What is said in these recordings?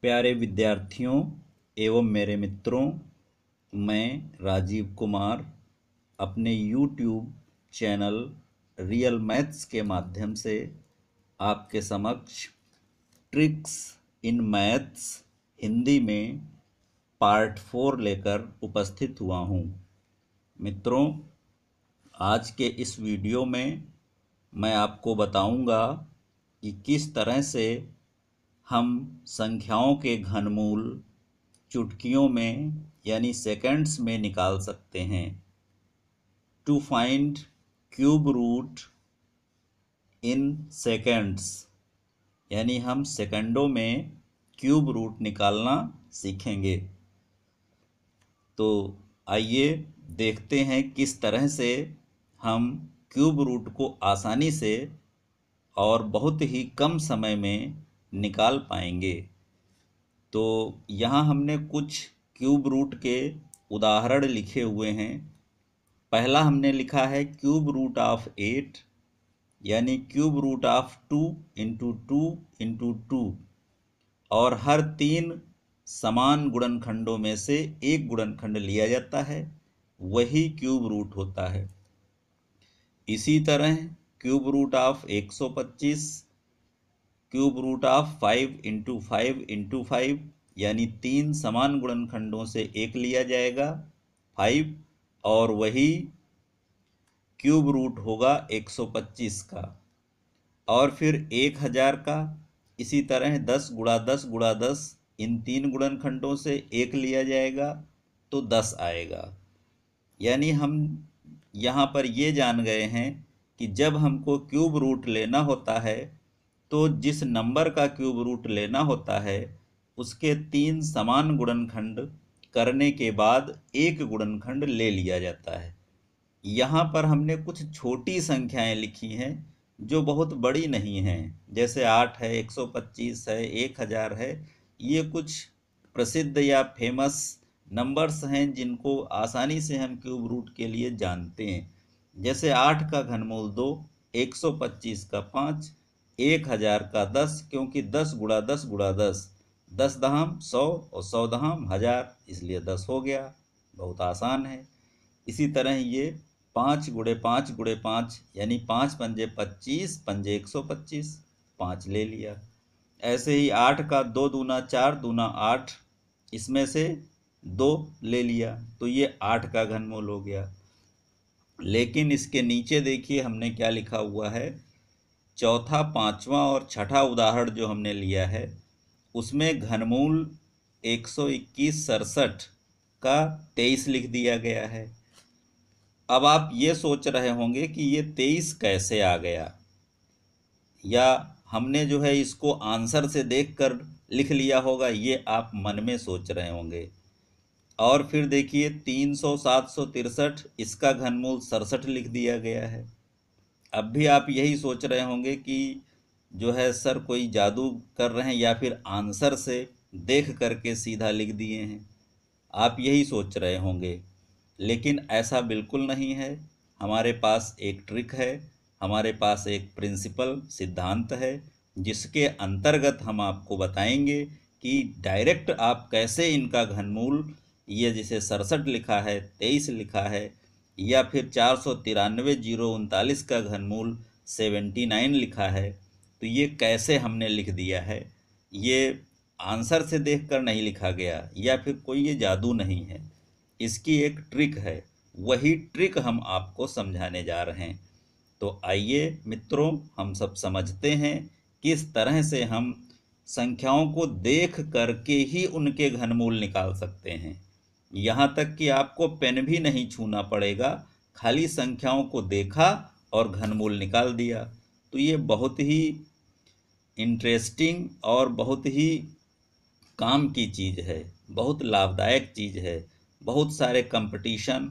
प्यारे विद्यार्थियों एवं मेरे मित्रों, मैं राजीव कुमार अपने YouTube चैनल रियल मैथ्स के माध्यम से आपके समक्ष ट्रिक्स इन मैथ्स हिंदी में पार्ट 4 लेकर उपस्थित हुआ हूँ। मित्रों, आज के इस वीडियो में मैं आपको बताऊंगा कि किस तरह से हम संख्याओं के घनमूल चुटकियों में यानी सेकंड्स में निकाल सकते हैं। To find cube root in seconds, यानी हम सेकंडों में क्यूब रूट निकालना सीखेंगे। तो आइए देखते हैं किस तरह से हम क्यूब रूट को आसानी से और बहुत ही कम समय में निकाल पाएंगे। तो यहाँ हमने कुछ क्यूब रूट के उदाहरण लिखे हुए हैं। पहला हमने लिखा है क्यूब रूट ऑफ 8, यानी cube root of 2 into 2 into 2, और हर 3 समान गुणनखंडों में से एक गुणनखंड लिया जाता है, वही क्यूब रूट होता है। इसी तरह cube root of 125, cube root of 5 into 5 into 5, यानी 3 समान गुणनखंडों से एक लिया जाएगा 5, और वही क्यूब रूट होगा 125 का। और फिर 1000 का इसी तरह 10 गुणा 10 गुणा 10, इन 3 गुणनखंडों से एक लिया जाएगा तो 10 आएगा। यानी हम यहाँ पर ये जान गए हैं कि जब हमको क्यूब रूट लेना होता है तो जिस नंबर का क्यूब रूट लेना होता है उसके 3 समान गुणनखंड करने के बाद एक गुणनखंड ले लिया जाता है। यहाँ पर हमने कुछ छोटी संख्याएं लिखी हैं जो बहुत बड़ी नहीं हैं, जैसे 8 है, 125 है, 1000 है। ये कुछ प्रसिद्ध या फेमस नंबर्स हैं जिनको आसानी से हम क्यूब रूट के लिए जानते हैं। जैसे 8 का घनमूल 2, 125 का 5, 1000 का 10, क्योंकि 10 गुणा 10 गुणा 10, 10 दहाम 100 और 100 दहाम 1000, इसलिए 10 हो गया। बहुत आसान है। इसी तरह ये 5 गुणे 5 गुणे 5, यानी 5 पंजे 25, पंजे 125, 5 ले लिया। ऐसे ही 8 का 2 दूना 4 दूना 8, इसमें से 2 ले लिया, तो ये 8 का घनमूल हो गया। लेकिन इसके नीचे देखिए हमने क्या लिखा हुआ है। चौथा, पांचवा और छठा उदाहरण जो हमने लिया है उसमें घनमूल 121 67 का 23 लिख दिया गया है। अब आप ये सोच रहे होंगे कि ये 23 कैसे आ गया, या हमने जो है इसको आंसर से देखकर लिख लिया होगा, ये आप मन में सोच रहे होंगे। और फिर देखिए 300 763, इसका घनमूल 67 लिख दिया गया है। अब भी आप यही सोच रहे होंगे कि जो है सर कोई जादू कर रहे हैं या फिर आंसर से देख करके सीधा लिख दिए हैं, आप यही सोच रहे होंगे। लेकिन ऐसा बिल्कुल नहीं है। हमारे पास एक ट्रिक है, हमारे पास एक प्रिंसिपल सिद्धांत है, जिसके अंतर्गत हम आपको बताएंगे कि डायरेक्ट आप कैसे इनका घनमूल, ये जिसे 67 लिखा है, 23 लिखा है, या फिर 493 039 का घनमूल 79 लिखा है, तो ये कैसे हमने लिख दिया है। ये आंसर से देखकर नहीं लिखा गया, या फिर कोई ये जादू नहीं है। इसकी एक ट्रिक है, वही ट्रिक हम आपको समझाने जा रहे हैं। तो आइए मित्रों, हम सब समझते हैं किस तरह से हम संख्याओं को देख करके ही उनके घनमूल निकाल सकते हैं। यहाँ तक कि आपको पेन भी नहीं छूना पड़ेगा, खाली संख्याओं को देखा और घनमूल निकाल दिया। तो ये बहुत ही इंटरेस्टिंग और बहुत ही काम की चीज़ है, बहुत लाभदायक चीज़ है। बहुत सारे कंपटीशन,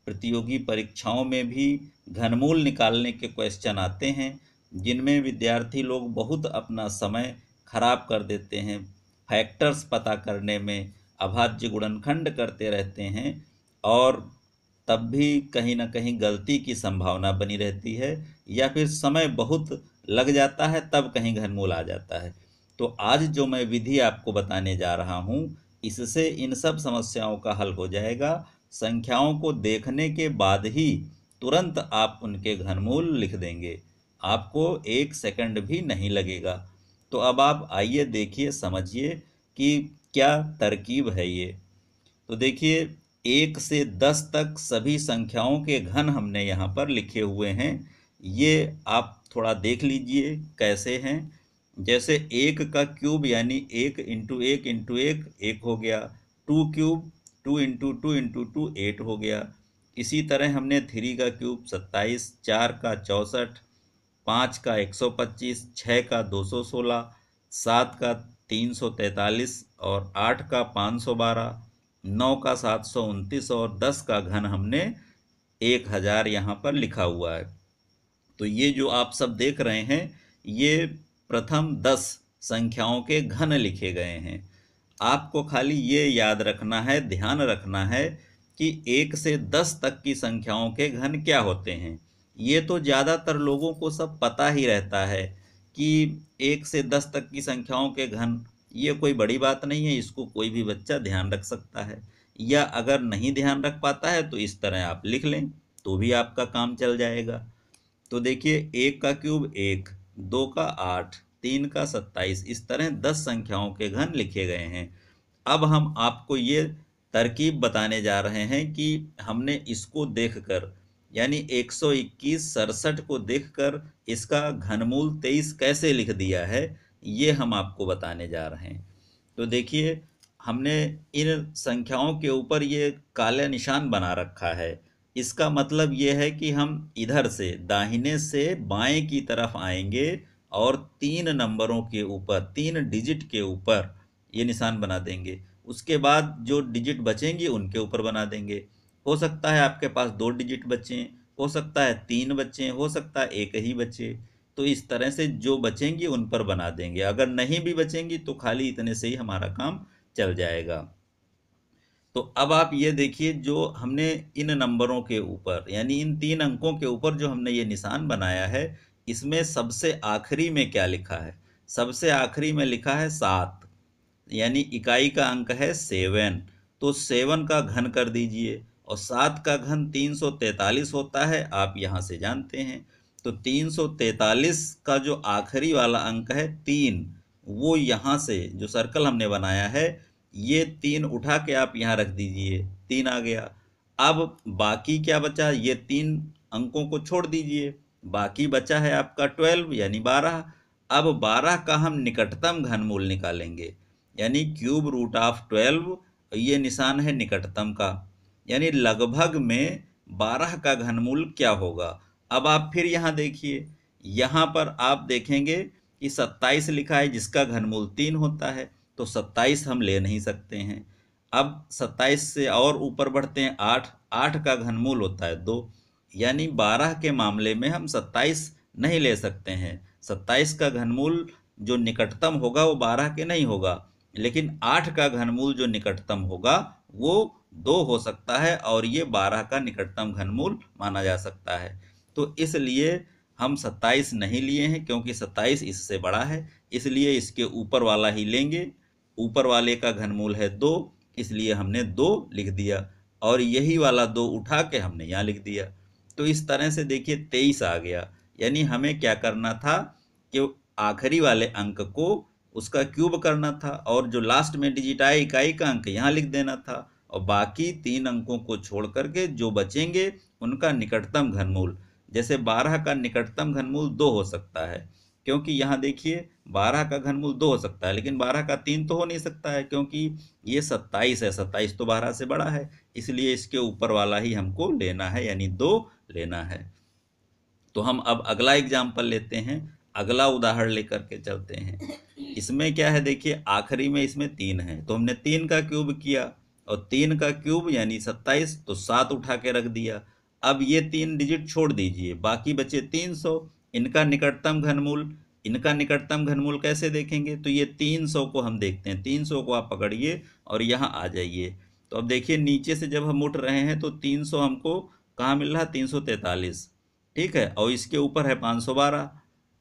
प्रतियोगी परीक्षाओं में भी घनमूल निकालने के क्वेश्चन आते हैं, जिनमें विद्यार्थी लोग बहुत अपना समय खराब कर देते हैं। फैक्टर्स पता करने में अभाज्य गुणनखंड करते रहते हैं, और तब भी कहीं ना कहीं गलती की संभावना बनी रहती है, या फिर समय बहुत लग जाता है, तब कहीं घनमूल आ जाता है। तो आज जो मैं विधि आपको बताने जा रहा हूँ, इससे इन सब समस्याओं का हल हो जाएगा। संख्याओं को देखने के बाद ही तुरंत आप उनके घनमूल लिख देंगे, आपको 1 सेकंड भी नहीं लगेगा। तो अब आप आइए देखिए, समझिए कि क्या तरकीब है ये। तो देखिए, 1 से 10 तक सभी संख्याओं के घन हमने यहाँ पर लिखे हुए हैं। ये आप थोड़ा देख लीजिए कैसे हैं। जैसे 1 का क्यूब यानी 1 इंटू 1 इंटू 1 1 हो गया। 2 क्यूब 2 इंटू 2 इंटू 2 8 हो गया। इसी तरह हमने 3 का क्यूब 27, 4 का 64, 5 का 125, 6 का 216, 7 का 343 और 8 का 512, 9 का 729 और 10 का घन हमने 1000 यहाँ पर लिखा हुआ है। तो ये जो आप सब देख रहे हैं, ये प्रथम 10 संख्याओं के घन लिखे गए हैं। आपको खाली ये याद रखना है, ध्यान रखना है कि 1 से 10 तक की संख्याओं के घन क्या होते हैं। ये तो ज़्यादातर लोगों को सब पता ही रहता है कि 1 से 10 तक की संख्याओं के घन, ये कोई बड़ी बात नहीं है, इसको कोई भी बच्चा ध्यान रख सकता है। या अगर नहीं ध्यान रख पाता है तो इस तरह आप लिख लें, तो भी आपका काम चल जाएगा। तो देखिए, 1 का क्यूब 1, 2 का 8, 3 का 27, इस तरह 10 संख्याओं के घन लिखे गए हैं। अब हम आपको ये तरकीब बताने जा रहे हैं कि हमने इसको देखकर यानी 121 67 को देखकर इसका घनमूल 23 कैसे लिख दिया है, ये हम आपको बताने जा रहे हैं। तो देखिए, हमने इन संख्याओं के ऊपर ये काला निशान बना रखा है। इसका मतलब ये है कि हम इधर से दाहिने से बाएं की तरफ आएंगे और 3 नंबरों के ऊपर, 3 डिजिट के ऊपर ये निशान बना देंगे। उसके बाद जो डिजिट बचेंगी उनके ऊपर बना देंगे। हो सकता है आपके पास 2 डिजिट बचें, हो सकता है 3 बचें, हो सकता है 1 ही बचे। तो इस तरह से जो बचेंगी उन पर बना देंगे। अगर नहीं भी बचेंगी तो खाली इतने से ही हमारा काम चल जाएगा। तो अब आप ये देखिए, जो हमने इन नंबरों के ऊपर यानी इन 3 अंकों के ऊपर जो हमने ये निशान बनाया है, इसमें सबसे आखिरी में क्या लिखा है? सबसे आखिरी में लिखा है 7, यानी इकाई का अंक है 7। तो 7 का घन कर दीजिए, और 7 का घन 343 होता है, आप यहाँ से जानते हैं। तो 343 का जो आखिरी वाला अंक है 3, वो यहाँ से जो सर्कल हमने बनाया है, ये 3 उठा के आप यहाँ रख दीजिए, 3 आ गया। अब बाकी क्या बचा? ये 3 अंकों को छोड़ दीजिए, बाकी बचा है आपका 12 यानी 12। अब 12 का हम निकटतम घनमूल निकालेंगे, यानी क्यूब रूट ऑफ 12, ये निशान है निकटतम का, यानी लगभग में 12 का घनमूल क्या होगा। अब आप फिर यहाँ देखिए, यहाँ पर आप देखेंगे कि 27 लिखा है जिसका घनमूल 3 होता है, तो 27 हम ले नहीं सकते हैं। अब 27 से और ऊपर बढ़ते हैं, 8, 8 का घनमूल होता है 2, यानी 12 के मामले में हम 27 नहीं ले सकते हैं। 27 का घनमूल जो निकटतम होगा वो 12 के नहीं होगा, लेकिन 8 का घनमूल जो निकटतम होगा वो 2 हो सकता है, और ये 12 का निकटतम घनमूल माना जा सकता है। तो इसलिए हम 27 नहीं लिए हैं, क्योंकि 27 इससे बड़ा है, इसलिए इसके ऊपर वाला ही लेंगे। ऊपर वाले का घनमूल है 2, इसलिए हमने 2 लिख दिया, और यही वाला 2 उठा के हमने यहाँ लिख दिया। तो इस तरह से देखिए 23 आ गया। यानी हमें क्या करना था कि आखिरी वाले अंक को उसका क्यूब करना था, और जो लास्ट में डिजिट आए इकाई का अंक यहाँ लिख देना था, और बाकी 3 अंकों को छोड़ करके जो बचेंगे उनका निकटतम घनमूल। जैसे 12 का निकटतम घनमूल 2 हो सकता है, क्योंकि यहाँ देखिए 12 का घनमूल 2 हो सकता है, लेकिन 12 का 3 तो हो नहीं सकता है, क्योंकि ये 27 है, 27 तो 12 से बड़ा है, इसलिए इसके ऊपर वाला ही हमको लेना है, यानी 2 लेना है। तो हम अब अगला एग्जाम्पल लेते हैं, अगला उदाहरण लेकर के चलते हैं। इसमें क्या है देखिए, आखिरी में इसमें 3 है, तो हमने 3 का क्यूब किया, और 3 का क्यूब यानी 27, तो 7 उठा के रख दिया। अब ये 3 डिजिट छोड़ दीजिए, बाकी बचे 300, इनका निकटतम घनमूल। इनका निकटतम घनमूल कैसे देखेंगे? तो ये 300 को हम देखते हैं, 300 को आप पकड़िए और यहाँ आ जाइए। तो अब देखिए, नीचे से जब हम उठ रहे हैं तो 300 हमको कहाँ मिल रहा है? 343, ठीक है, और इसके ऊपर है 512,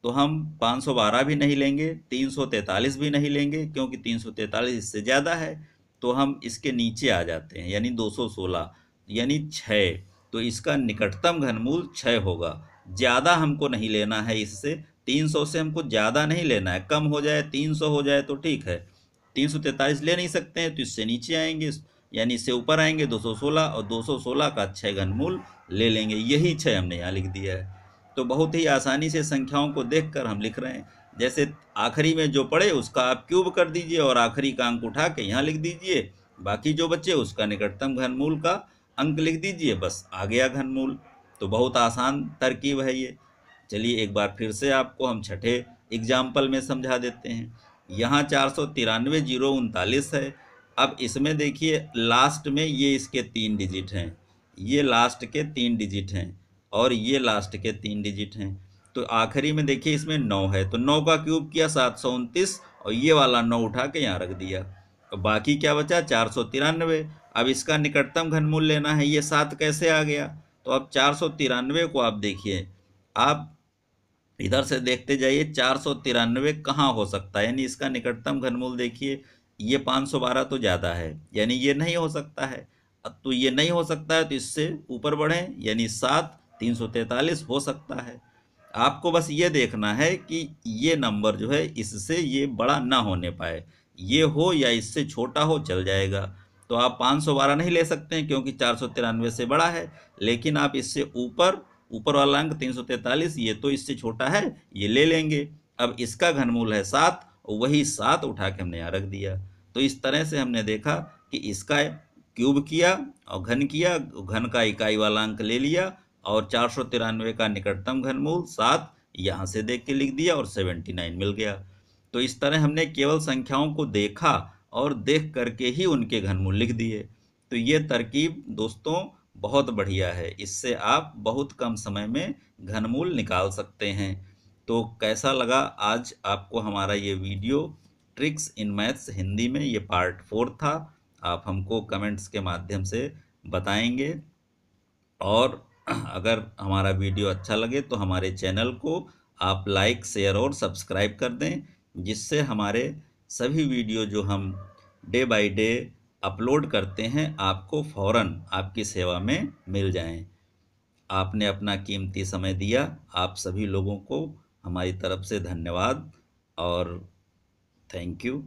तो हम 512 भी नहीं लेंगे, 343 भी नहीं लेंगे, क्योंकि 343 इससे ज़्यादा है। तो हम इसके नीचे आ जाते हैं, यानी 216, यानी 6। तो इसका निकटतम घनमूल 6 होगा। ज़्यादा हमको नहीं लेना है इससे, 300 से हमको ज़्यादा नहीं लेना है। कम हो जाए, 300 हो जाए तो ठीक है। 343 ले नहीं सकते हैं तो इससे नीचे आएंगे, यानी इससे ऊपर आएंगे 216, और 216 का 6 घनमूल ले लेंगे। यही 6 हमने यहाँ लिख दिया है। तो बहुत ही आसानी से संख्याओं को देखकर हम लिख रहे हैं। जैसे आखिरी में जो पड़े उसका आप क्यूब कर दीजिए और आखिरी का अंक उठा के यहाँ लिख दीजिए, बाकी जो बचे उसका निकटतम घनमूल का अंक लिख दीजिए, बस आ गया घनमूल। तो बहुत आसान तरकीब है ये। चलिए एक बार फिर से आपको हम छठे एग्जाम्पल में समझा देते हैं। यहाँ 493,039 है। अब इसमें देखिए लास्ट में ये इसके 3 डिजिट हैं, ये लास्ट के 3 डिजिट हैं और ये लास्ट के 3 डिजिट हैं। तो आखिरी में देखिए इसमें 9 है, तो 9 का क्यूब किया 729, और ये वाला 9 उठा के यहाँ रख दिया। तो बाकी क्या बचा 493। अब इसका निकटतम घनमूल लेना है, ये 7 कैसे आ गया? तो अब 493 को आप देखिए, आप इधर से देखते जाइए 493 कहाँ हो सकता है, यानी इसका निकटतम घनमूल देखिए। ये 512 तो ज़्यादा है, यानी ये नहीं हो सकता है। अब तो ये नहीं हो सकता है तो इससे ऊपर बढ़ें, यानी 7, 343 हो सकता है। आपको बस ये देखना है कि ये नंबर जो है इससे ये बड़ा ना होने पाए, ये हो या इससे छोटा हो चल जाएगा। तो आप 512 नहीं ले सकते हैं क्योंकि 493 से बड़ा है, लेकिन आप इससे ऊपर, ऊपर वाला अंक 343, ये तो इससे छोटा है, ये ले लेंगे। अब इसका घनमूल है 7, वही 7 उठा के हमने यहाँ रख दिया। तो इस तरह से हमने देखा कि इसका क्यूब किया और घन किया, घन का इकाई वाला अंक ले लिया, और 493 का निकटतम घनमूल 7 यहाँ से देख के लिख दिया और 79 मिल गया। तो इस तरह हमने केवल संख्याओं को देखा और देख करके ही उनके घनमूल लिख दिए। तो ये तरकीब दोस्तों बहुत बढ़िया है, इससे आप बहुत कम समय में घनमूल निकाल सकते हैं। तो कैसा लगा आज आपको हमारा ये video, tricks in maths Hindi में, ये पार्ट 4 था। आप हमको कमेंट्स के माध्यम से बताएंगे, और अगर हमारा वीडियो अच्छा लगे तो हमारे चैनल को आप लाइक, शेयर और सब्सक्राइब कर दें, जिससे हमारे सभी वीडियो जो हम डे बाय डे अपलोड करते हैं आपको फ़ौरन आपकी सेवा में मिल जाएं। आपने अपना कीमती समय दिया, आप सभी लोगों को हमारी तरफ से धन्यवाद और थैंक यू।